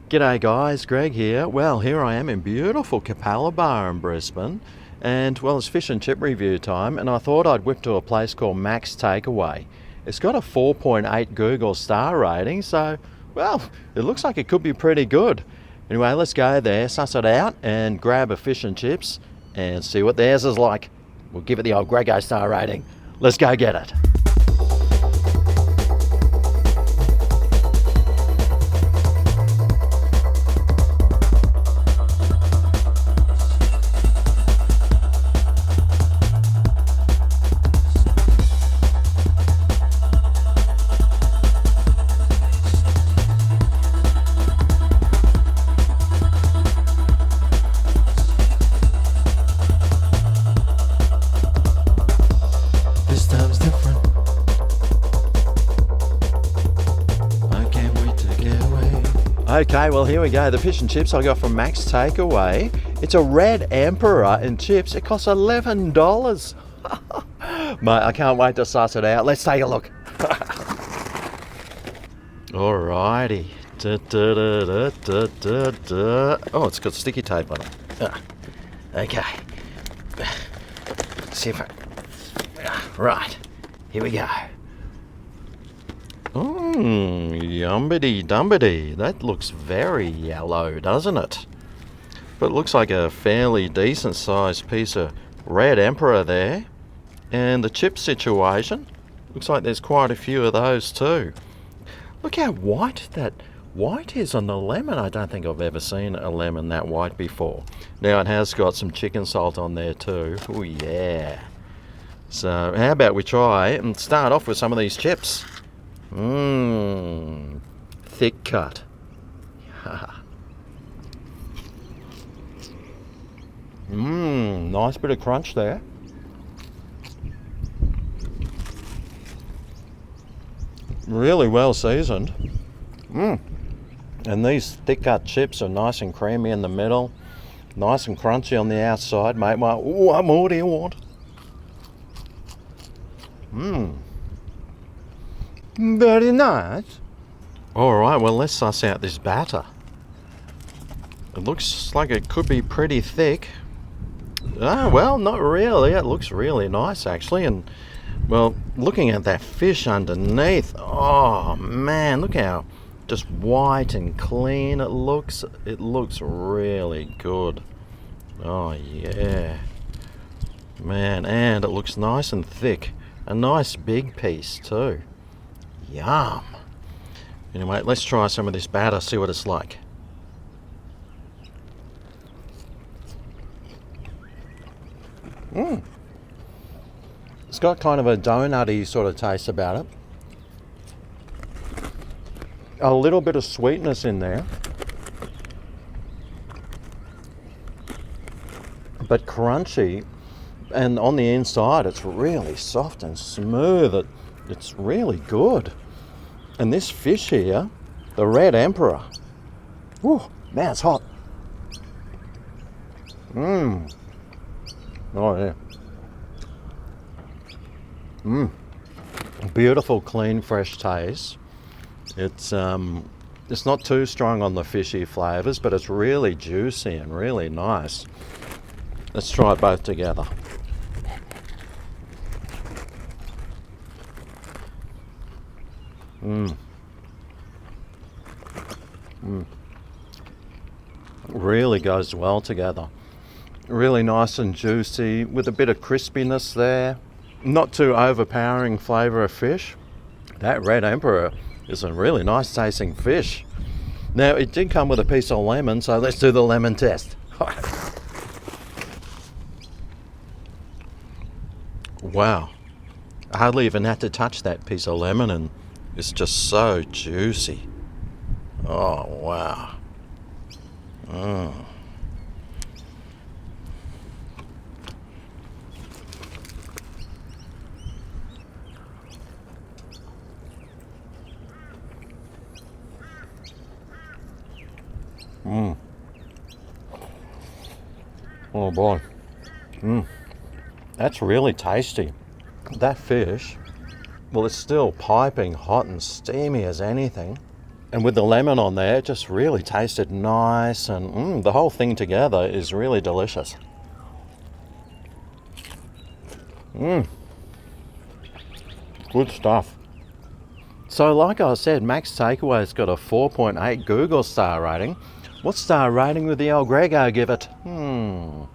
G'day guys, Greg here. Well, here I am in beautiful Capalaba in Brisbane, and well, it's fish and chip review time, and I thought I'd whip to a place called Mac's Takeaway. It's got a 4.8 Google star rating, so well, it looks like it could be pretty good. Anyway, let's go there, suss it out, and grab a fish and chips and see what theirs is like. We'll give it the old Grego star rating. Let's go get it. Okay, well here we go. The fish and chips I got from Mac's Takeaway. It's a red emperor in chips. It costs $11. Mate, I can't wait to suss it out. Let's take a look. Alrighty. Oh, it's got sticky tape on it. Okay. See if I... Right. Here we go. Yumbity dumbity. That looks very yellow, doesn't it? But it looks like a fairly decent sized piece of red emperor there. And the chip situation, looks like there's quite a few of those too. Look how white that white is on the lemon. I don't think I've ever seen a lemon that white before. Now it has got some chicken salt on there too. Oh yeah. So how about we try and start off with some of these chips. Thick cut. Nice bit of crunch there. Really well seasoned. And these thick cut chips are nice and creamy in the middle, nice and crunchy on the outside, mate. What more do you want? Very nice. Alright, well let's suss out this batter. It looks like it could be pretty thick. Well, not really. It looks really nice actually. And well, looking at that fish underneath, oh man, look how just white and clean it looks. It looks really good. Oh yeah. Man, and it looks nice and thick. A nice big piece too. Yum. Anyway, let's try some of this batter, see what it's like. It's got kind of a donutty sort of taste about it. A little bit of sweetness in there. But crunchy. And on the inside, it's really soft and smooth. It's really good. And this fish here, the red emperor, whew, man, it's hot. Oh yeah. Beautiful, clean, fresh taste. It's not too strong on the fishy flavors, but it's really juicy and really nice. Let's try it both together. Really goes well together. Really nice and juicy with a bit of crispiness there. Not too overpowering flavour of fish. That red emperor is a really nice tasting fish. Now it did come with a piece of lemon, so let's do the lemon test. Wow. I hardly even had to touch that piece of lemon and it's just so juicy. Oh, wow. Oh boy. That's really tasty. That fish, well, it's still piping hot and steamy as anything. And with the lemon on there, it just really tasted nice, and the whole thing together is really delicious. Good stuff. So like I said, Max Takeaway's got a 4.8 Google star rating. What star rating would the old Grego give it? Well,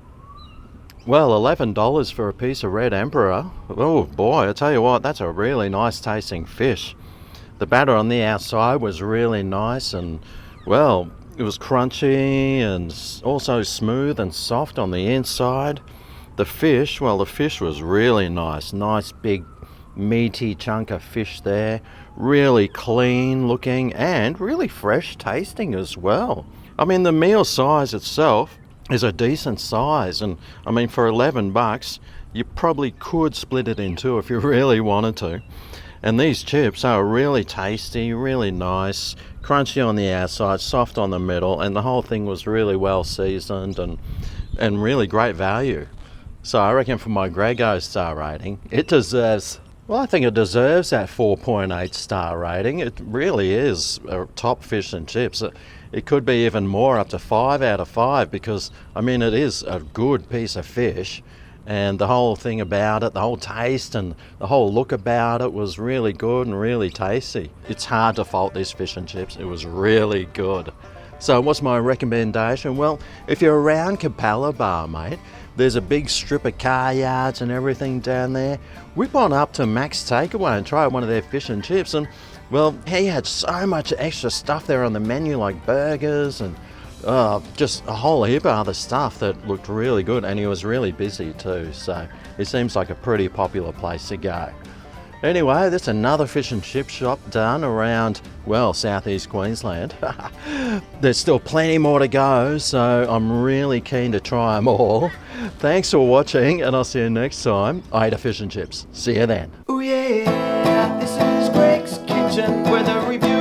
$11 for a piece of red emperor. Oh boy, I tell you what, that's a really nice tasting fish. The batter on the outside was really nice, and well, it was crunchy and also smooth and soft on the inside. The fish was really nice. Nice big meaty chunk of fish there. Really clean looking and really fresh tasting as well. I mean, the meal size itself is a decent size, and I mean, for $11 you probably could split it in two if you really wanted to. And these chips are really tasty, really nice, crunchy on the outside, soft on the middle, and the whole thing was really well seasoned and really great value. So I reckon for my Grego star rating, it deserves, well, I think it deserves that 4.8 star rating. It really is a top fish and chips. It could be even more, up to 5 out of 5, because I mean, it is a good piece of fish. And the whole thing about it, the whole taste and the whole look about it was really good and really tasty. It's hard to fault this fish and chips. It was really good. So what's my recommendation? Well, if you're around Capalaba, mate, there's a big strip of car yards and everything down there. Whip on up to Max Takeaway and try one of their fish and chips. And well, he had so much extra stuff there on the menu, like burgers and just a whole heap of other stuff that looked really good, and he was really busy too, so it seems like a pretty popular place to go. Anyway, that's another fish and chip shop done around, well, southeast Queensland. There's still plenty more to go, so I'm really keen to try them all. Thanks for watching, and I'll see you next time. I ate a fish and chips. See you then. Oh yeah, this is Greg's Kitchen, where the review